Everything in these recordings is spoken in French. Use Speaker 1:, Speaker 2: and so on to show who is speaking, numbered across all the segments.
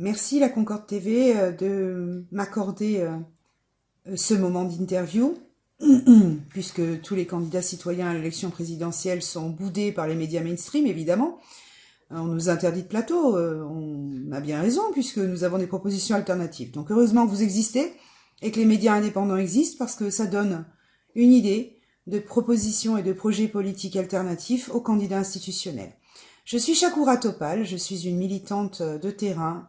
Speaker 1: Merci la Concorde TV de m'accorder ce moment d'interview, puisque tous les candidats citoyens à l'élection présidentielle sont boudés par les médias mainstream, évidemment. On nous interdit de plateau, on a bien raison, puisque nous avons des propositions alternatives. Donc heureusement que vous existez et que les médias indépendants existent, parce que ça donne une idée de propositions et de projets politiques alternatifs aux candidats institutionnels. Je suis Chakoura Topal, je suis une militante de terrain.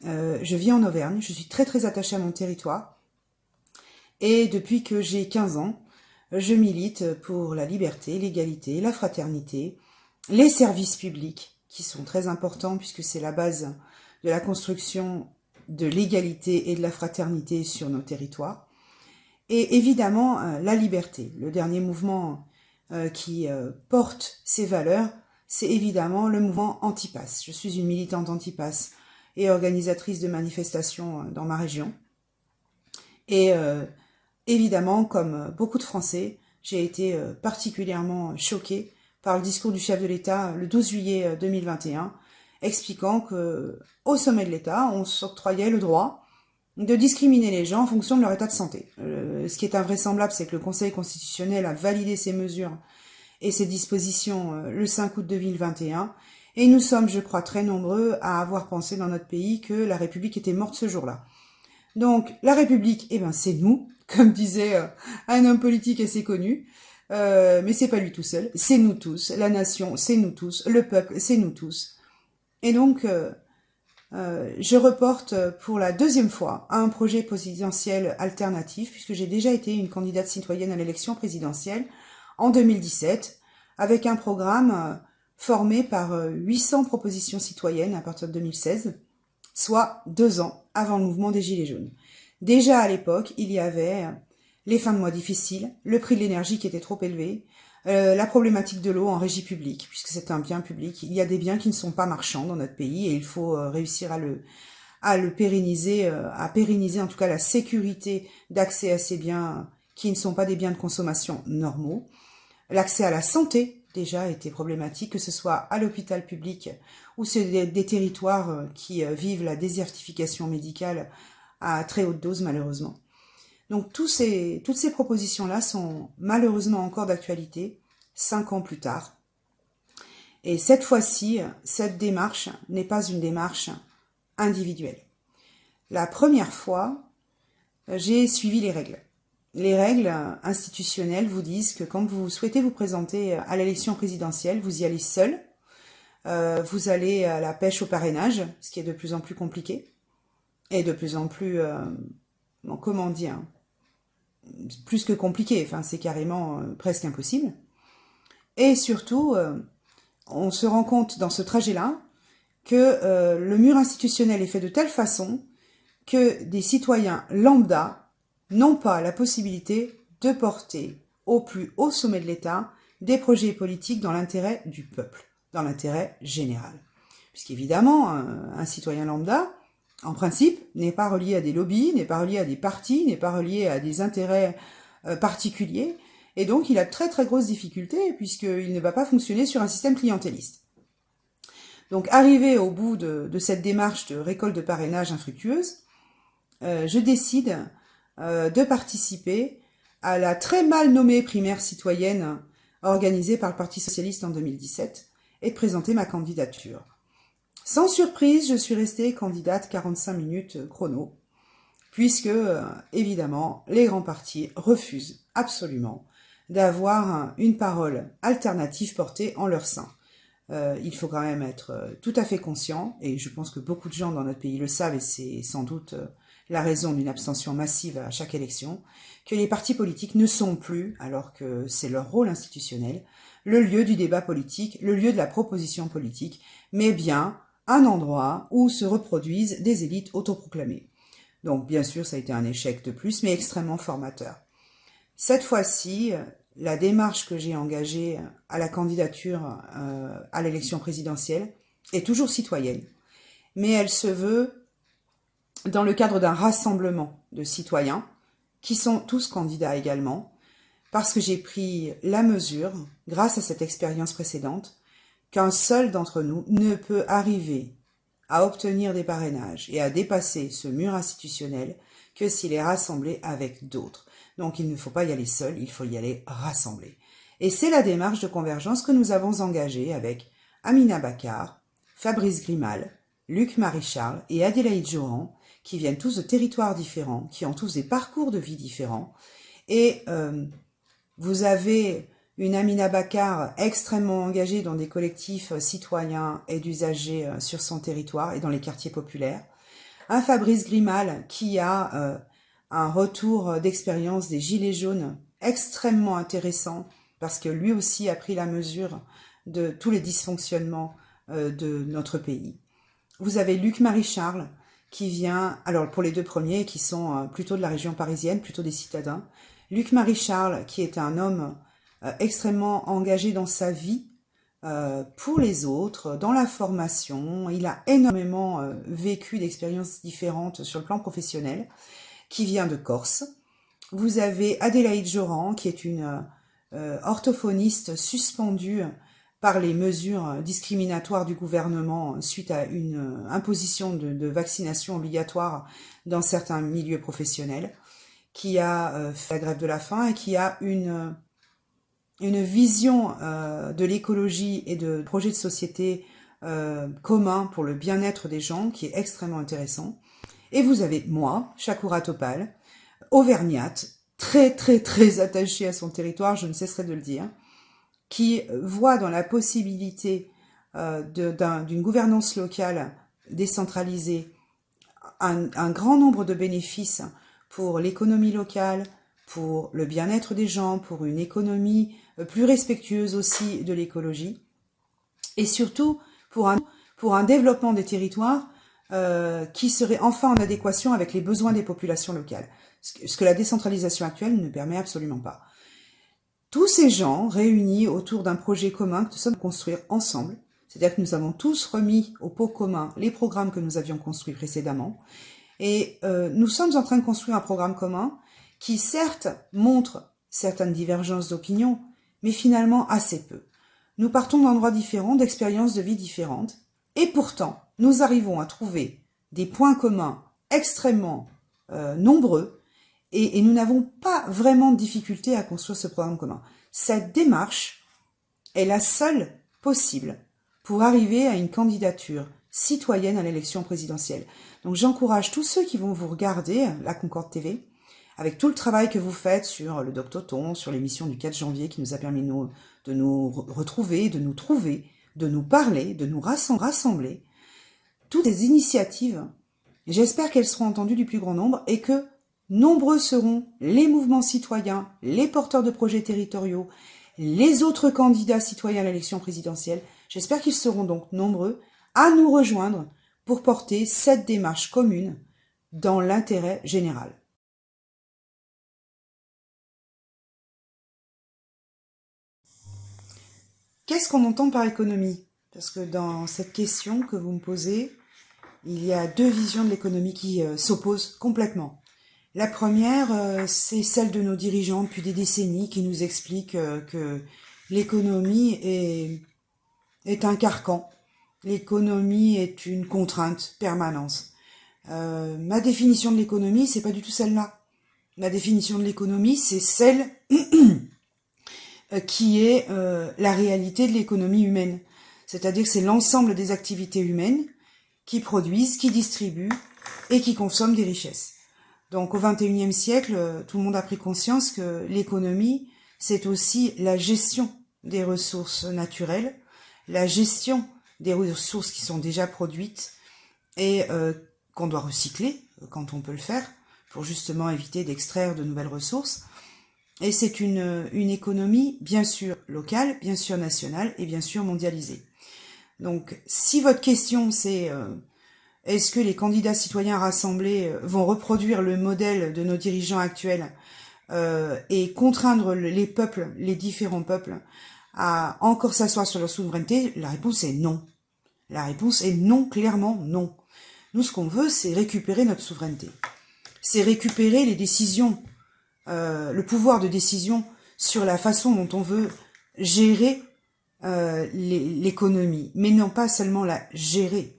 Speaker 1: Je vis en Auvergne, je suis très très attachée à mon territoire. Et depuis que j'ai 15 ans, je milite pour la liberté, l'égalité, la fraternité, les services publics, qui sont très importants puisque c'est la base de la construction de l'égalité et de la fraternité sur nos territoires. Et évidemment, la liberté. Le dernier mouvement qui porte ces valeurs, c'est évidemment le mouvement anti-pass. Je suis une militante anti-pass et organisatrice de manifestations dans ma région. Et évidemment, comme beaucoup de Français, j'ai été particulièrement choquée par le discours du chef de l'État le 12 juillet 2021, expliquant que au sommet de l'État, on s'octroyait le droit de discriminer les gens en fonction de leur état de santé. Ce qui est invraisemblable, c'est que le Conseil constitutionnel a validé ces mesures et ces dispositions le 5 août 2021, et nous sommes, je crois, très nombreux à avoir pensé dans notre pays que la République était morte ce jour-là. Donc, la République, eh ben, c'est nous, comme disait un homme politique assez connu, mais c'est pas lui tout seul, c'est nous tous, la nation, c'est nous tous, le peuple, c'est nous tous. Et donc, je reporte pour la deuxième fois un projet présidentiel alternatif, puisque j'ai déjà été une candidate citoyenne à l'élection présidentielle en 2017, avec un programme formé par 800 propositions citoyennes à partir de 2016, soit 2 ans avant le mouvement des Gilets jaunes. Déjà à l'époque, il y avait les fins de mois difficiles, le prix de l'énergie qui était trop élevé, la problématique de l'eau en régie publique, puisque c'est un bien public. Il y a des biens qui ne sont pas marchands dans notre pays et il faut réussir à le pérenniser, à pérenniser en tout cas la sécurité d'accès à ces biens qui ne sont pas des biens de consommation normaux. L'accès à la santé, déjà, était problématique, que ce soit à l'hôpital public ou c'est des territoires qui vivent la désertification médicale à très haute dose, malheureusement. Donc, toutes ces propositions-là sont malheureusement encore d'actualité, 5 ans plus tard. Et cette fois-ci, cette démarche n'est pas une démarche individuelle. La première fois, j'ai suivi les règles. Les règles institutionnelles vous disent que quand vous souhaitez vous présenter à l'élection présidentielle, vous y allez seul. Vous allez à la pêche au parrainage, ce qui est de plus en plus compliqué. Et de plus en plus, comment dire, plus que compliqué, enfin c'est carrément presque impossible. Et surtout, on se rend compte dans ce trajet-là que le mur institutionnel est fait de telle façon que des citoyens lambda n'ont pas la possibilité de porter au plus haut sommet de l'État des projets politiques dans l'intérêt du peuple, dans l'intérêt général. Puisqu'évidemment, un citoyen lambda, en principe, n'est pas relié à des lobbies, n'est pas relié à des partis, n'est pas relié à des intérêts particuliers, et donc il a de très très grosses difficultés, puisqu'il ne va pas fonctionner sur un système clientéliste. Donc, arrivé au bout de cette démarche de récolte de parrainage infructueuse, je décide de participer à la très mal nommée primaire citoyenne organisée par le Parti socialiste en 2017 et de présenter ma candidature. Sans surprise, je suis restée candidate 45 minutes chrono, puisque, évidemment, les grands partis refusent absolument d'avoir une parole alternative portée en leur sein. Il faut quand même être tout à fait conscient, et je pense que beaucoup de gens dans notre pays le savent, et c'est sans doute la raison d'une abstention massive à chaque élection, que les partis politiques ne sont plus, alors que c'est leur rôle institutionnel, le lieu du débat politique, le lieu de la proposition politique, mais bien un endroit où se reproduisent des élites autoproclamées. Donc bien sûr, ça a été un échec de plus, mais extrêmement formateur. Cette fois-ci, la démarche que j'ai engagée à la candidature à l'élection présidentielle est toujours citoyenne, mais elle se veut dans le cadre d'un rassemblement de citoyens, qui sont tous candidats également, parce que j'ai pris la mesure, grâce à cette expérience précédente, qu'un seul d'entre nous ne peut arriver à obtenir des parrainages et à dépasser ce mur institutionnel que s'il est rassemblé avec d'autres. Donc il ne faut pas y aller seul, il faut y aller rassemblé. Et c'est la démarche de convergence que nous avons engagée avec Amina Bakar, Fabrice Grimal, Luc Marie-Charles et Adélaïde Joran, qui viennent tous de territoires différents, qui ont tous des parcours de vie différents. Et vous avez une Amina Bakar extrêmement engagée dans des collectifs citoyens et d'usagers sur son territoire et dans les quartiers populaires. Un Fabrice Grimal qui a un retour d'expérience des Gilets jaunes extrêmement intéressant parce que lui aussi a pris la mesure de tous les dysfonctionnements de notre pays. Vous avez Luc Marie-Charles qui vient, alors pour les deux premiers qui sont plutôt de la région parisienne, plutôt des citadins. Luc Marie-Charles qui est un homme extrêmement engagé dans sa vie pour les autres, dans la formation. Il a énormément vécu d'expériences différentes sur le plan professionnel, qui vient de Corse. Vous avez Adélaïde Joran qui est une orthophoniste suspendue par les mesures discriminatoires du gouvernement suite à une imposition de vaccination obligatoire dans certains milieux professionnels, qui a fait la grève de la faim et qui a une vision de l'écologie et de projets de société communs pour le bien-être des gens qui est extrêmement intéressant. Et vous avez moi, Chakoura Topal, auvergnate, très très très attachée à son territoire, je ne cesserai de le dire, qui voit dans la possibilité d'une gouvernance locale décentralisée un grand nombre de bénéfices pour l'économie locale, pour le bien-être des gens, pour une économie plus respectueuse aussi de l'écologie, et surtout pour un développement des territoires qui serait enfin en adéquation avec les besoins des populations locales, ce que la décentralisation actuelle ne permet absolument pas. Tous ces gens réunis autour d'un projet commun que nous sommes construire ensemble, c'est-à-dire que nous avons tous remis au pot commun les programmes que nous avions construits précédemment, et nous sommes en train de construire un programme commun qui certes montre certaines divergences d'opinion, mais finalement assez peu. Nous partons d'endroits différents, d'expériences de vie différentes, et pourtant nous arrivons à trouver des points communs extrêmement nombreux, et nous n'avons pas vraiment de difficulté à construire ce programme commun. Cette démarche est la seule possible pour arriver à une candidature citoyenne à l'élection présidentielle. Donc j'encourage tous ceux qui vont vous regarder, la Concorde TV, avec tout le travail que vous faites sur le Doctoton, sur l'émission du 4 janvier qui nous a permis de nous retrouver, de nous trouver, de nous parler, de nous rassembler. Toutes les initiatives, j'espère qu'elles seront entendues du plus grand nombre et que nombreux seront les mouvements citoyens, les porteurs de projets territoriaux, les autres candidats citoyens à l'élection présidentielle. J'espère qu'ils seront donc nombreux à nous rejoindre pour porter cette démarche commune dans l'intérêt général. Qu'est-ce qu'on entend par économie? Parce que dans cette question que vous me posez, il y a deux visions de l'économie qui s'opposent complètement. La première, c'est celle de nos dirigeants depuis des décennies qui nous expliquent que l'économie est un carcan. L'économie est une contrainte permanente. Ma définition de l'économie, c'est pas du tout celle-là. Ma définition de l'économie, c'est celle qui est la réalité de l'économie humaine. C'est-à-dire que c'est l'ensemble des activités humaines qui produisent, qui distribuent et qui consomment des richesses. Donc au XXIe siècle, tout le monde a pris conscience que l'économie, c'est aussi la gestion des ressources naturelles, la gestion des ressources qui sont déjà produites et qu'on doit recycler quand on peut le faire pour justement éviter d'extraire de nouvelles ressources. Et c'est une économie bien sûr locale, bien sûr nationale et bien sûr mondialisée. Donc si votre question c'est est-ce que les candidats citoyens rassemblés vont reproduire le modèle de nos dirigeants actuels et contraindre les peuples, les différents peuples, à encore s'asseoir sur leur souveraineté? La réponse est non. La réponse est non, clairement non. Nous, ce qu'on veut, c'est récupérer notre souveraineté. C'est récupérer les décisions, le pouvoir de décision sur la façon dont on veut gérer l'économie, mais non pas seulement la gérer.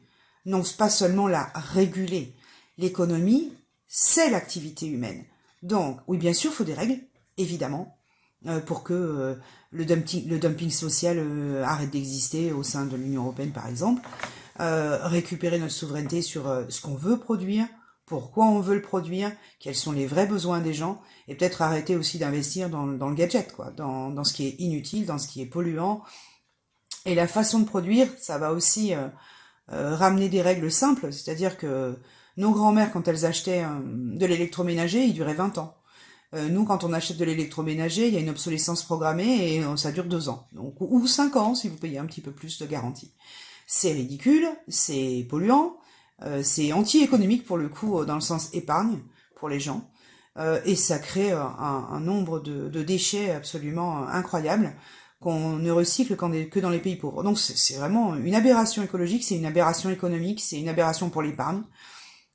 Speaker 1: non pas seulement la réguler. L'économie, c'est l'activité humaine. Donc, oui, bien sûr, il faut des règles, évidemment, pour que le dumping social arrête d'exister au sein de l'Union européenne, par exemple. Récupérer notre souveraineté sur ce qu'on veut produire, pourquoi on veut le produire, quels sont les vrais besoins des gens, et peut-être arrêter aussi d'investir dans le gadget, quoi, dans ce qui est inutile, dans ce qui est polluant. Et la façon de produire, ça va aussi ramener des règles simples, c'est-à-dire que nos grands-mères, quand elles achetaient de l'électroménager, il durait 20 ans. Nous, quand on achète de l'électroménager, il y a une obsolescence programmée et ça dure 2 ans. Donc, ou 5 ans si vous payez un petit peu plus de garantie. C'est ridicule, c'est polluant, c'est anti-économique pour le coup, dans le sens épargne pour les gens. Et ça crée un nombre de déchets absolument incroyable qu'on ne recycle que dans les pays pauvres. Donc c'est vraiment une aberration écologique, c'est une aberration économique, c'est une aberration pour l'épargne.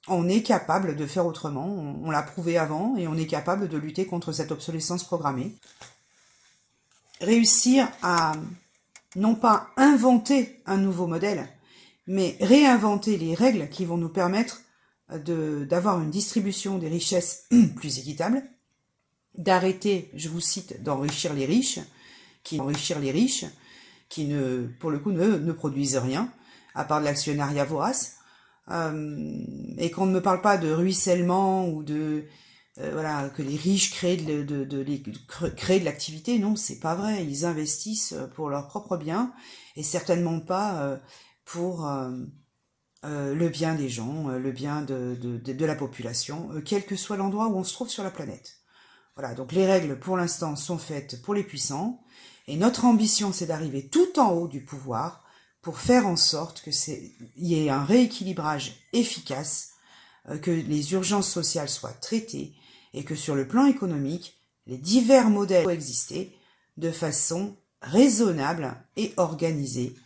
Speaker 1: On est capable de faire autrement, on l'a prouvé avant, et on est capable de lutter contre cette obsolescence programmée. Réussir à non pas inventer un nouveau modèle, mais réinventer les règles qui vont nous permettre d'avoir une distribution des richesses plus équitable, d'arrêter, je vous cite, d'enrichir les riches, qui ne, pour le coup, ne produisent rien, à part de l'actionnariat vorace, et qu'on ne me parle pas de ruissellement ou de voilà, que les riches créent de l'activité. Non, c'est pas vrai. Ils investissent pour leur propre bien et certainement pas pour le bien des gens, le bien de la population, quel que soit l'endroit où on se trouve sur la planète. Voilà, donc les règles pour l'instant sont faites pour les puissants et notre ambition c'est d'arriver tout en haut du pouvoir pour faire en sorte que il y ait un rééquilibrage efficace, que les urgences sociales soient traitées et que sur le plan économique, les divers modèles coexister de façon raisonnable et organisée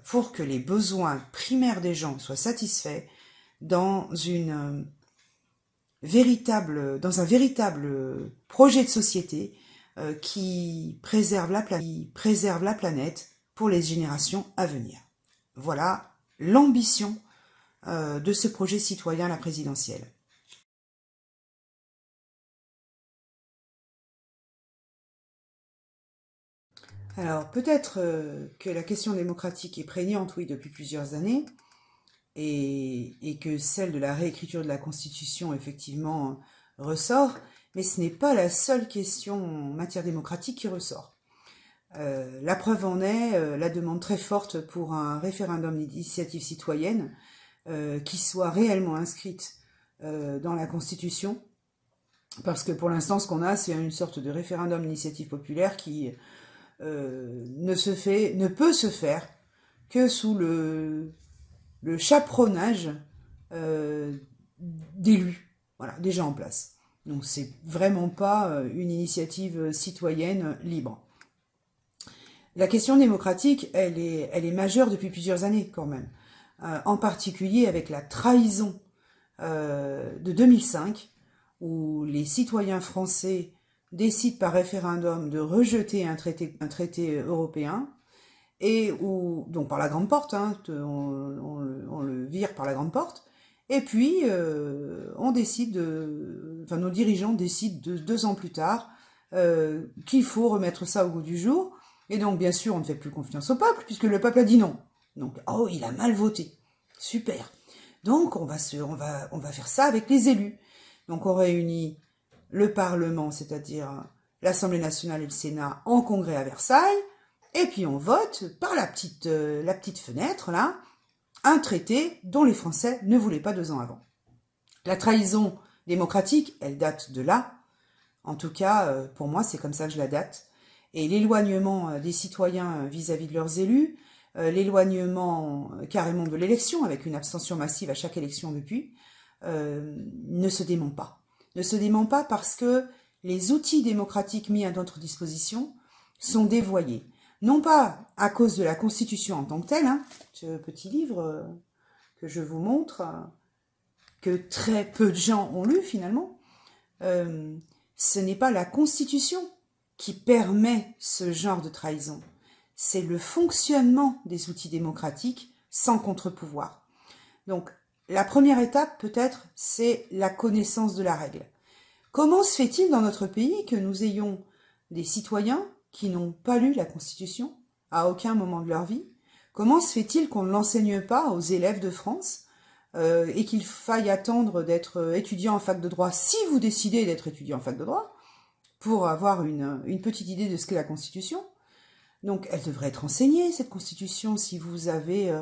Speaker 1: pour que les besoins primaires des gens soient satisfaits dans un véritable projet de société qui préserve la planète pour les générations à venir. Voilà l'ambition de ce projet citoyen à la présidentielle. Alors, peut-être que la question démocratique est prégnante, oui, depuis plusieurs années, et que celle de la réécriture de la Constitution, effectivement, ressort, mais ce n'est pas la seule question en matière démocratique qui ressort. La preuve en est la demande très forte pour un référendum d'initiative citoyenne qui soit réellement inscrite dans la Constitution, parce que pour l'instant, ce qu'on a, c'est une sorte de référendum d'initiative populaire qui ne peut se faire que sous le chaperonnage d'élus, voilà, déjà en place. Donc c'est vraiment pas une initiative citoyenne libre. La question démocratique, elle est majeure depuis plusieurs années quand même, en particulier avec la trahison de 2005, où les citoyens français décident par référendum de rejeter un traité européen, et où, donc par la grande porte, hein, on le vire par la grande porte, et puis nos dirigeants décident 2 ans plus tard qu'il faut remettre ça au goût du jour, et donc bien sûr on ne fait plus confiance au peuple, puisque le peuple a dit non. Donc, oh, il a mal voté. Super. Donc on va faire ça avec les élus. Donc on réunit le Parlement, c'est-à-dire l'Assemblée nationale et le Sénat en congrès à Versailles, et puis on vote par la petite fenêtre, là, un traité dont les Français ne voulaient pas 2 ans avant. La trahison démocratique, elle date de là. En tout cas, pour moi, c'est comme ça que je la date. Et l'éloignement des citoyens vis-à-vis de leurs élus, l'éloignement carrément de l'élection, avec une abstention massive à chaque élection depuis, ne se dément pas. Ne se dément pas parce que les outils démocratiques mis à notre disposition sont dévoyés. Non pas à cause de la Constitution en tant que telle, hein, ce petit livre que je vous montre, que très peu de gens ont lu finalement, ce n'est pas la Constitution qui permet ce genre de trahison. C'est le fonctionnement des outils démocratiques sans contre-pouvoir. Donc, la première étape, peut-être, c'est la connaissance de la règle. Comment se fait-il dans notre pays que nous ayons des citoyens qui n'ont pas lu la Constitution à aucun moment de leur vie? Comment se fait-il qu'on ne l'enseigne pas aux élèves de France et qu'il faille attendre d'être étudiant en fac de droit, si vous décidez d'être étudiant en fac de droit, pour avoir une petite idée de ce qu'est la Constitution? Donc, elle devrait être enseignée, cette Constitution, si vous avez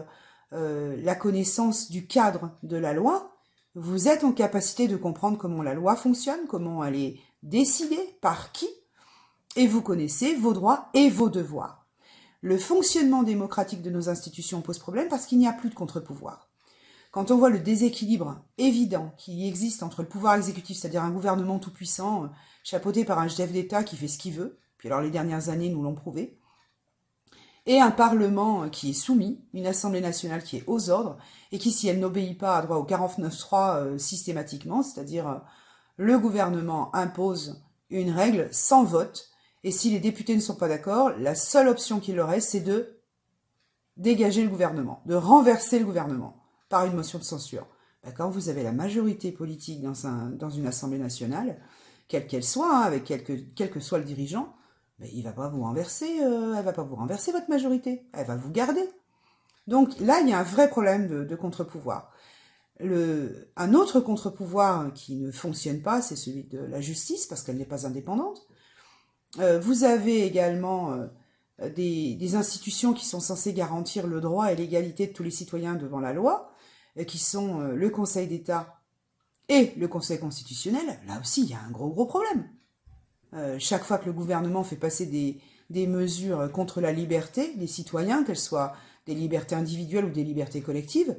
Speaker 1: la connaissance du cadre de la loi. Vous êtes en capacité de comprendre comment la loi fonctionne, comment elle est décidée, par qui, et vous connaissez vos droits et vos devoirs. Le fonctionnement démocratique de nos institutions pose problème parce qu'il n'y a plus de contre-pouvoir. Quand on voit le déséquilibre évident qui existe entre le pouvoir exécutif, c'est-à-dire un gouvernement tout-puissant, chapeauté par un chef d'État qui fait ce qu'il veut, puis alors les dernières années nous l'ont prouvé, et un Parlement qui est soumis, une Assemblée nationale qui est aux ordres, et qui, si elle n'obéit pas, a droit au 49.3 systématiquement, c'est-à-dire le gouvernement impose une règle sans vote, et si les députés ne sont pas d'accord, la seule option qu'il leur reste, c'est de dégager le gouvernement, de renverser le gouvernement par une motion de censure. Quand vous avez la majorité politique dans une Assemblée nationale, quelle qu'elle soit, avec quel que soit le dirigeant, il va pas vous renverser, elle va pas vous renverser votre majorité, elle va vous garder. Donc là, il y a un vrai problème de contre-pouvoir. Un autre contre-pouvoir qui ne fonctionne pas, c'est celui de la justice, parce qu'elle n'est pas indépendante. Vous avez également des institutions qui sont censées garantir le droit et l'égalité de tous les citoyens devant la loi, qui sont le Conseil d'État et le Conseil constitutionnel. Là aussi, il y a un gros problème. Chaque fois que le gouvernement fait passer des mesures contre la liberté des citoyens, qu'elles soient des libertés individuelles ou des libertés collectives,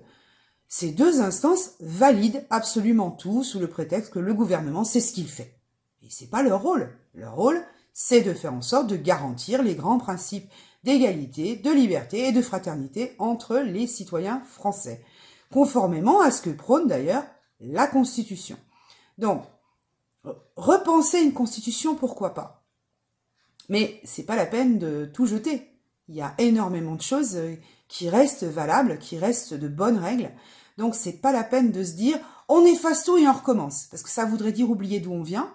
Speaker 1: ces deux instances valident absolument tout sous le prétexte que le gouvernement sait ce qu'il fait. Et c'est pas leur rôle. Leur rôle, c'est de faire en sorte de garantir les grands principes d'égalité, de liberté et de fraternité entre les citoyens français, conformément à ce que prône d'ailleurs la Constitution. Donc, repenser une constitution, pourquoi pas? Mais c'est pas la peine de tout jeter. Il y a énormément de choses qui restent valables, qui restent de bonnes règles. Donc c'est pas la peine de se dire on efface tout et on recommence. Parce que ça voudrait dire oublier d'où on vient.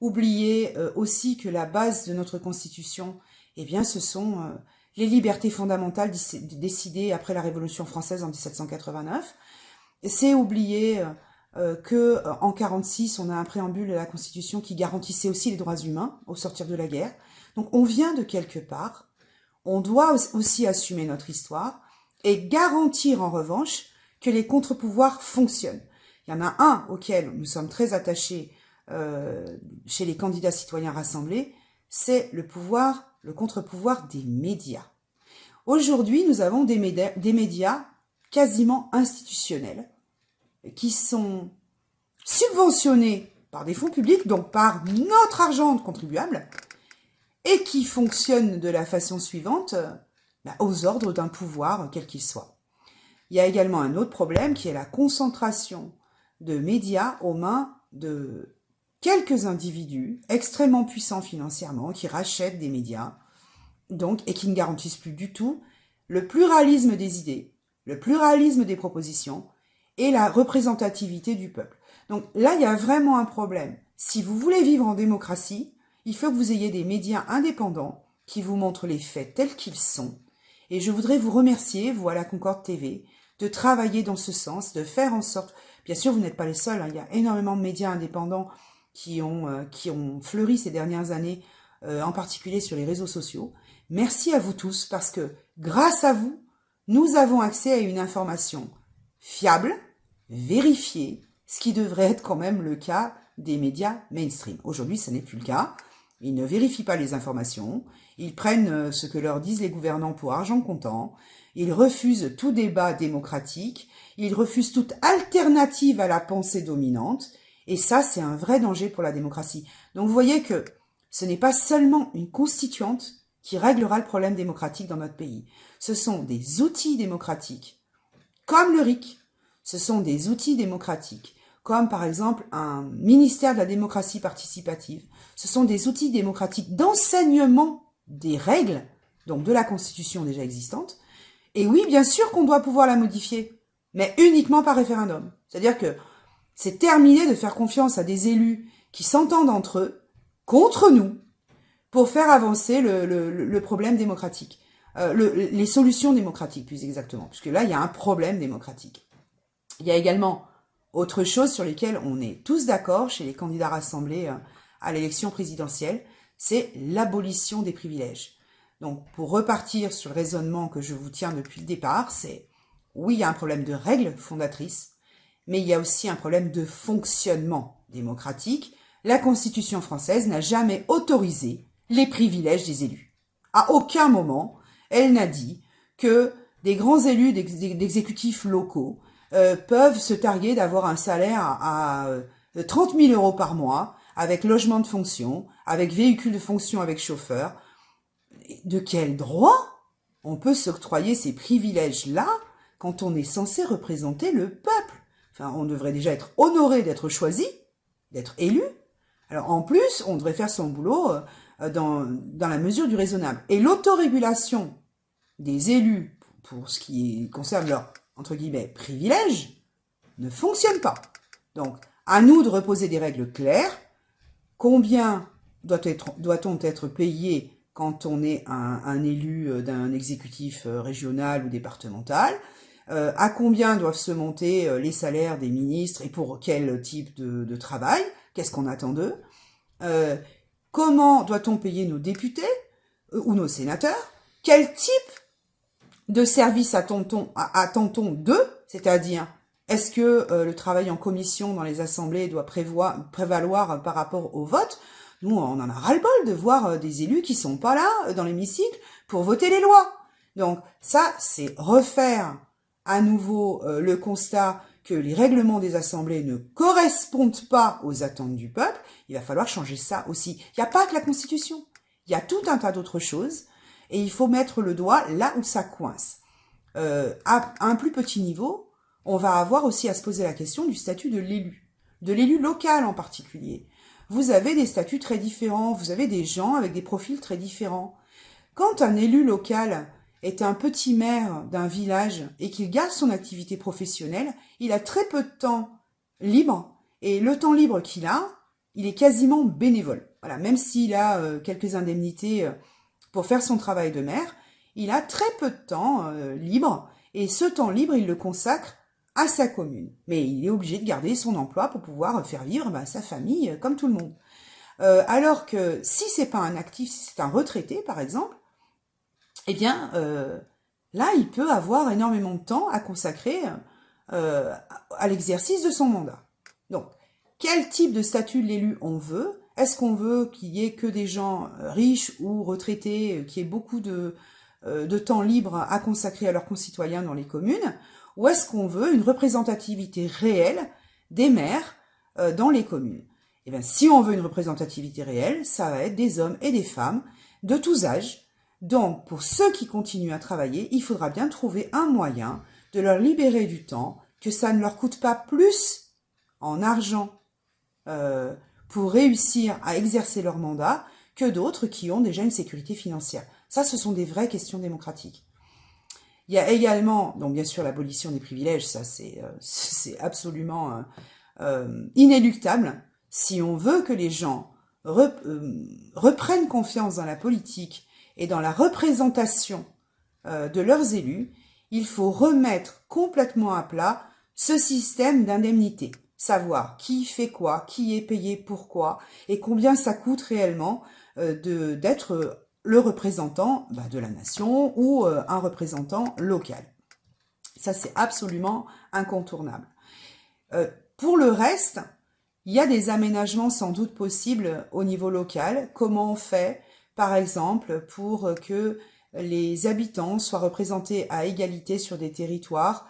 Speaker 1: Oublier aussi que la base de notre constitution, eh bien, ce sont les libertés fondamentales décidées après la Révolution française en 1789. C'est oublier que en 46, on a un préambule de la Constitution qui garantissait aussi les droits humains au sortir de la guerre. Donc on vient de quelque part, on doit aussi assumer notre histoire et garantir en revanche que les contre-pouvoirs fonctionnent. Il y en a un auquel nous sommes très attachés chez les candidats citoyens rassemblés, c'est le contre-pouvoir des médias. Aujourd'hui, nous avons des médias quasiment institutionnels qui sont subventionnés par des fonds publics, donc par notre argent de contribuables, et qui fonctionnent de la façon suivante, aux ordres d'un pouvoir, quel qu'il soit. Il y a également un autre problème qui est la concentration de médias aux mains de quelques individus extrêmement puissants financièrement qui rachètent des médias, donc, et qui ne garantissent plus du tout le pluralisme des idées, le pluralisme des propositions, et la représentativité du peuple. Donc là, il y a vraiment un problème. Si vous voulez vivre en démocratie, il faut que vous ayez des médias indépendants qui vous montrent les faits tels qu'ils sont. Et je voudrais vous remercier, vous à la Concorde TV, de travailler dans ce sens, de faire en sorte... Bien sûr, vous n'êtes pas les seuls, hein, il y a énormément de médias indépendants qui ont fleuri ces dernières années, en particulier sur les réseaux sociaux. Merci à vous tous, parce que grâce à vous, nous avons accès à une information fiable, vérifiée, ce qui devrait être quand même le cas des médias mainstream. Aujourd'hui, ce n'est plus le cas. Ils ne vérifient pas les informations, ils prennent ce que leur disent les gouvernants pour argent comptant, ils refusent tout débat démocratique, ils refusent toute alternative à la pensée dominante, et ça, c'est un vrai danger pour la démocratie. Donc vous voyez que ce n'est pas seulement une constituante qui réglera le problème démocratique dans notre pays. Ce sont des outils démocratiques, comme le RIC, ce sont des outils démocratiques, comme par exemple un ministère de la démocratie participative. Ce sont des outils démocratiques d'enseignement des règles, donc de la Constitution déjà existante. Et oui, bien sûr qu'on doit pouvoir la modifier. mais uniquement par référendum. C'est-à-dire que c'est terminé de faire confiance à des élus qui s'entendent entre eux, contre nous, pour faire avancer le problème démocratique. Les solutions démocratiques, plus exactement. Puisque là, il y a un problème démocratique. Il y a également autre chose sur lesquelles on est tous d'accord chez les candidats rassemblés à l'élection présidentielle, c'est l'abolition des privilèges. Donc, pour repartir sur le raisonnement que je vous tiens depuis le départ, c'est oui, il y a un problème de règles fondatrices, mais il y a aussi un problème de fonctionnement démocratique. La Constitution française n'a jamais autorisé les privilèges des élus. À aucun moment, elle n'a dit que des grands élus d'exécutifs locaux peuvent se targuer d'avoir un salaire à 30 000 euros par mois, avec logement de fonction, avec véhicule de fonction avec chauffeur. De quel droit on peut s'octroyer ces privilèges-là quand on est censé représenter le peuple? Enfin, on devrait déjà être honoré d'être choisi, d'être élu. Alors en plus, on devrait faire son boulot dans la mesure du raisonnable. Et l'autorégulation des élus, pour ce qui concerne leur, entre guillemets, privilèges, ne fonctionne pas. Donc, à nous de reposer des règles claires. Combien doit-on être payé quand on est un élu d'un exécutif régional ou départemental? À combien doivent se monter les salaires des ministres et pour quel type de travail? Qu'est-ce qu'on attend d'eux? Comment doit-on payer nos députés ou nos sénateurs? Quel type de service attend-on d'eux? C'est-à-dire, est-ce que le travail en commission dans les assemblées doit prévaloir par rapport au vote? Nous, on en a ras-le-bol de voir des élus qui sont pas là dans l'hémicycle pour voter les lois. Donc ça, c'est refaire à nouveau le constat que les règlements des assemblées ne correspondent pas aux attentes du peuple. Il va falloir changer ça aussi. Il n'y a pas que la Constitution. Il y a tout un tas d'autres choses et il faut mettre le doigt là où ça coince. À un plus petit niveau, on va avoir aussi à se poser la question du statut de l'élu local en particulier. Vous avez des statuts très différents, vous avez des gens avec des profils très différents. Quand un élu local est un petit maire d'un village et qu'il garde son activité professionnelle, il a très peu de temps libre et le temps libre qu'il a, il est quasiment bénévole. Voilà, même s'il a quelques indemnités pour faire son travail de maire, il a très peu de temps libre et ce temps libre, il le consacre à sa commune. Mais il est obligé de garder son emploi pour pouvoir faire vivre sa famille comme tout le monde. Alors que si c'est pas un actif, si c'est un retraité par exemple, eh bien là il peut avoir énormément de temps à consacrer à l'exercice de son mandat. Donc quel type de statut de l'élu on veut? Est-ce qu'on veut qu'il y ait que des gens riches ou retraités, qui aient beaucoup de temps libre à consacrer à leurs concitoyens dans les communes? Ou est-ce qu'on veut une représentativité réelle des maires dans les communes? Eh bien, si on veut une représentativité réelle, ça va être des hommes et des femmes de tous âges. Donc, pour ceux qui continuent à travailler, il faudra bien trouver un moyen de leur libérer du temps, que ça ne leur coûte pas plus en argent pour réussir à exercer leur mandat que d'autres qui ont déjà une sécurité financière. Ça, ce sont des vraies questions démocratiques. Il y a également, donc bien sûr, l'abolition des privilèges, ça c'est absolument inéluctable. Si on veut que les gens reprennent confiance dans la politique et dans la représentation de leurs élus, il faut remettre complètement à plat ce système d'indemnité. Savoir qui fait quoi, qui est payé pourquoi et combien ça coûte réellement d'être le représentant de la nation ou un représentant local. Ça, c'est absolument incontournable. Pour le reste, il y a des aménagements sans doute possibles au niveau local. Comment on fait, par exemple, pour que les habitants soient représentés à égalité sur des territoires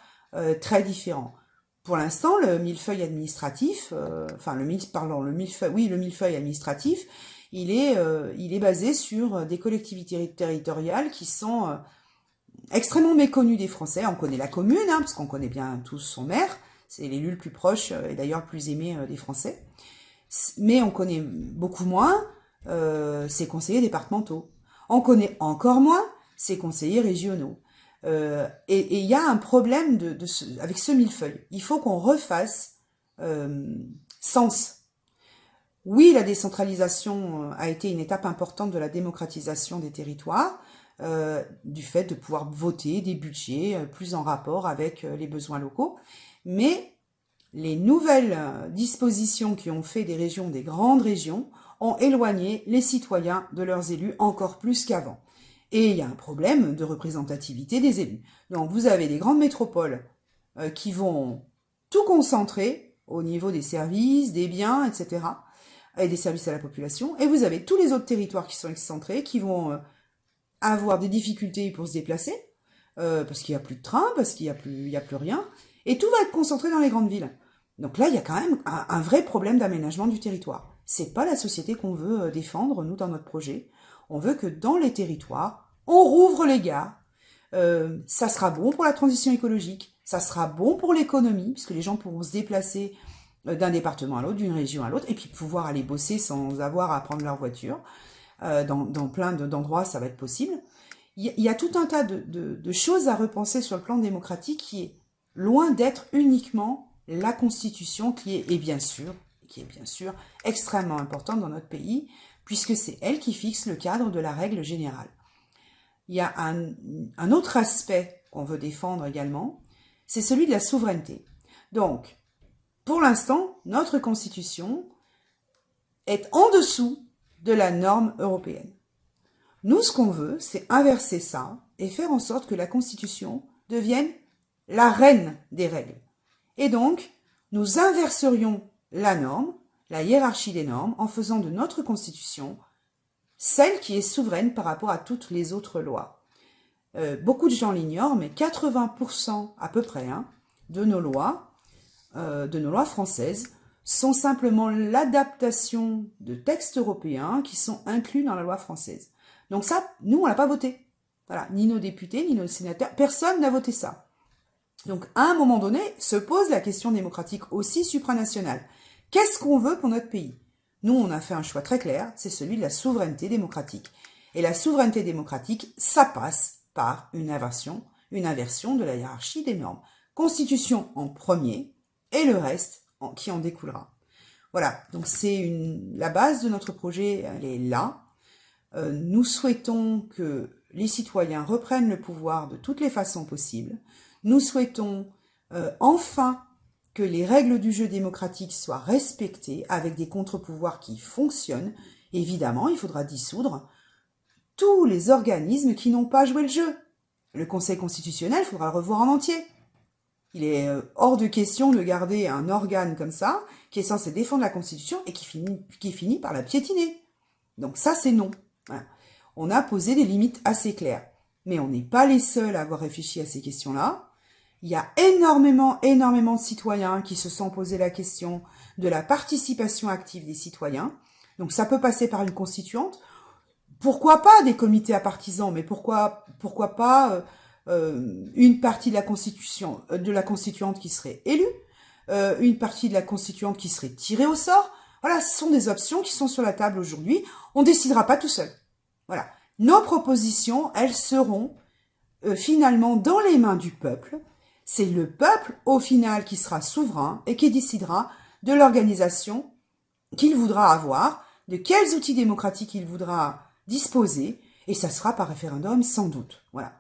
Speaker 1: très différents? Pour l'instant, le millefeuille administratif, le millefeuille administratif, il est basé sur des collectivités territoriales qui sont extrêmement méconnues des Français. On connaît la commune, parce qu'on connaît bien tous son maire, c'est l'élu le plus proche et d'ailleurs le plus aimé des Français. Mais on connaît beaucoup moins ses conseillers départementaux. On connaît encore moins ses conseillers régionaux. Et il y a un problème avec ce millefeuille. Il faut qu'on refasse sens. Oui, la décentralisation a été une étape importante de la démocratisation des territoires, du fait de pouvoir voter des budgets plus en rapport avec les besoins locaux. Mais les nouvelles dispositions qui ont fait des régions des grandes régions ont éloigné les citoyens de leurs élus encore plus qu'avant. Et il y a un problème de représentativité des élus. Donc vous avez des grandes métropoles qui vont tout concentrer au niveau des services, des biens, etc., et des services à la population. Et vous avez tous les autres territoires qui sont excentrés, qui vont avoir des difficultés pour se déplacer, parce qu'il n'y a plus de train, parce qu'il n'y a plus rien. Et tout va être concentré dans les grandes villes. Donc là, il y a quand même un vrai problème d'aménagement du territoire. C'est pas la société qu'on veut défendre, nous, dans notre projet. On veut que dans les territoires, on rouvre les gares. Ça sera bon pour la transition écologique, ça sera bon pour l'économie, puisque les gens pourront se déplacer d'un département à l'autre, d'une région à l'autre, et puis pouvoir aller bosser sans avoir à prendre leur voiture. Dans plein d'endroits, ça va être possible. Il y a tout un tas de choses à repenser sur le plan démocratique qui est loin d'être uniquement la Constitution qui est bien sûr extrêmement importante dans notre pays, puisque c'est elle qui fixe le cadre de la règle générale. Il y a un autre aspect qu'on veut défendre également, c'est celui de la souveraineté. Donc, pour l'instant, notre Constitution est en dessous de la norme européenne. Nous, ce qu'on veut, c'est inverser ça et faire en sorte que la Constitution devienne la reine des règles. Et donc, nous inverserions la norme, la hiérarchie des normes, en faisant de notre Constitution celle qui est souveraine par rapport à toutes les autres lois. Beaucoup de gens l'ignorent, mais 80% à peu près de nos lois françaises, sont simplement l'adaptation de textes européens qui sont inclus dans la loi française. Donc ça, nous, on l'a pas voté. Voilà, ni nos députés, ni nos sénateurs, personne n'a voté ça. Donc, à un moment donné, se pose la question démocratique aussi supranationale. Qu'est-ce qu'on veut pour notre pays? Nous, on a fait un choix très clair, c'est celui de la souveraineté démocratique. Et la souveraineté démocratique, ça passe par une inversion de la hiérarchie des normes. Constitution en premier, et le reste qui en découlera. Voilà, donc c'est la base de notre projet, elle est là. Nous souhaitons que les citoyens reprennent le pouvoir de toutes les façons possibles. Nous souhaitons enfin que les règles du jeu démocratique soient respectées avec des contre-pouvoirs qui fonctionnent. Évidemment, il faudra dissoudre tous les organismes qui n'ont pas joué le jeu. Le Conseil constitutionnel, il faudra le revoir en entier. Il est hors de question de garder un organe comme ça, qui est censé défendre la Constitution et qui finit par la piétiner. Donc ça, c'est non. Voilà. On a posé des limites assez claires. Mais on n'est pas les seuls à avoir réfléchi à ces questions-là. Il y a énormément de citoyens qui se sont posé la question de la participation active des citoyens. Donc ça peut passer par une constituante. Pourquoi pas des comités à partisans, mais pourquoi pas une partie de la constituante qui serait élue, une partie de la constituante qui serait tirée au sort. Voilà, ce sont des options qui sont sur la table aujourd'hui. On ne décidera pas tout seul. Voilà. Nos propositions, elles seront finalement dans les mains du peuple. C'est le peuple, au final, qui sera souverain et qui décidera de l'organisation qu'il voudra avoir, de quels outils démocratiques il voudra disposer, et ça sera par référendum sans doute. Voilà.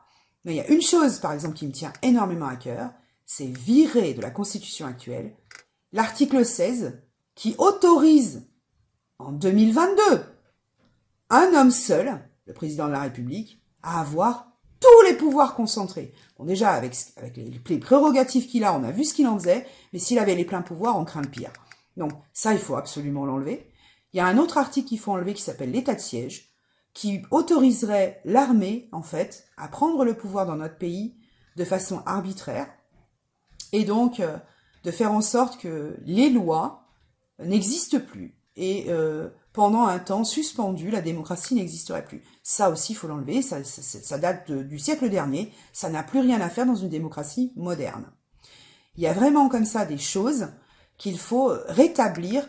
Speaker 1: Mais il y a une chose, par exemple, qui me tient énormément à cœur, c'est virer de la Constitution actuelle l'article 16 qui autorise, en 2022, un homme seul, le président de la République, à avoir tous les pouvoirs concentrés. Bon, déjà, avec les prérogatives qu'il a, on a vu ce qu'il en faisait, mais s'il avait les pleins pouvoirs, on craint le pire. Donc, ça, il faut absolument l'enlever. Il y a un autre article qu'il faut enlever qui s'appelle l'état de siège, qui autoriserait l'armée, en fait, à prendre le pouvoir dans notre pays de façon arbitraire, et donc de faire en sorte que les lois n'existent plus, et pendant un temps suspendu, la démocratie n'existerait plus. Ça aussi, il faut l'enlever, ça date du siècle dernier, ça n'a plus rien à faire dans une démocratie moderne. Il y a vraiment comme ça des choses qu'il faut rétablir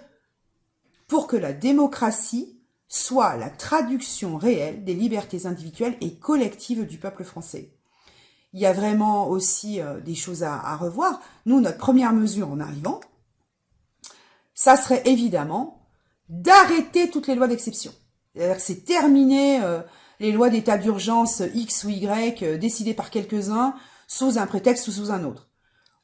Speaker 1: pour que la démocratie soit la traduction réelle des libertés individuelles et collectives du peuple français. il y a vraiment aussi des choses à revoir. Nous, notre première mesure en arrivant, ça serait évidemment d'arrêter toutes les lois d'exception. C'est-à-dire que c'est terminé les lois d'état d'urgence X ou Y décidées par quelques-uns sous un prétexte ou sous un autre.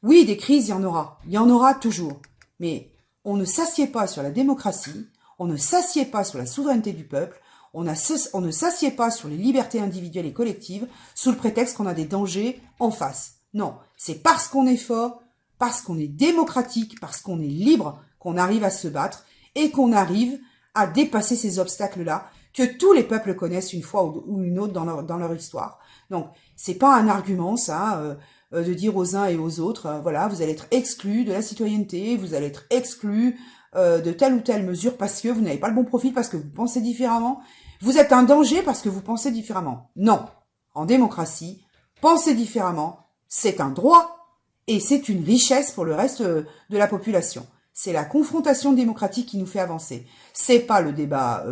Speaker 1: Oui, des crises, il y en aura toujours. Mais on ne s'assied pas sur la démocratie, on ne s'assied pas sur la souveraineté du peuple, on ne s'assied pas sur les libertés individuelles et collectives sous le prétexte qu'on a des dangers en face. Non, c'est parce qu'on est fort, parce qu'on est démocratique, parce qu'on est libre, qu'on arrive à se battre et qu'on arrive à dépasser ces obstacles-là que tous les peuples connaissent une fois ou une autre dans leur histoire. Donc, c'est pas un argument, ça, de dire aux uns et aux autres, voilà, vous allez être exclus de la citoyenneté, vous allez être exclus de telle ou telle mesure parce que vous n'avez pas le bon profil, parce que vous pensez différemment. Vous êtes un danger parce que vous pensez différemment. Non. En démocratie, penser différemment, c'est un droit et c'est une richesse pour le reste de la population. C'est la confrontation démocratique qui nous fait avancer. C'est pas le débat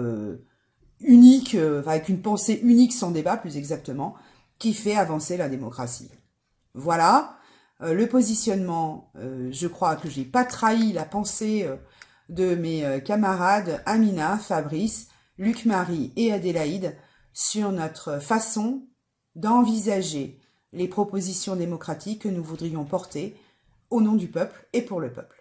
Speaker 1: unique, avec une pensée unique sans débat, plus exactement, qui fait avancer la démocratie. Voilà, le positionnement, je crois que j'ai pas trahi la pensée de mes camarades Amina, Fabrice, Luc-Marie et Adélaïde sur notre façon d'envisager les propositions démocratiques que nous voudrions porter au nom du peuple et pour le peuple.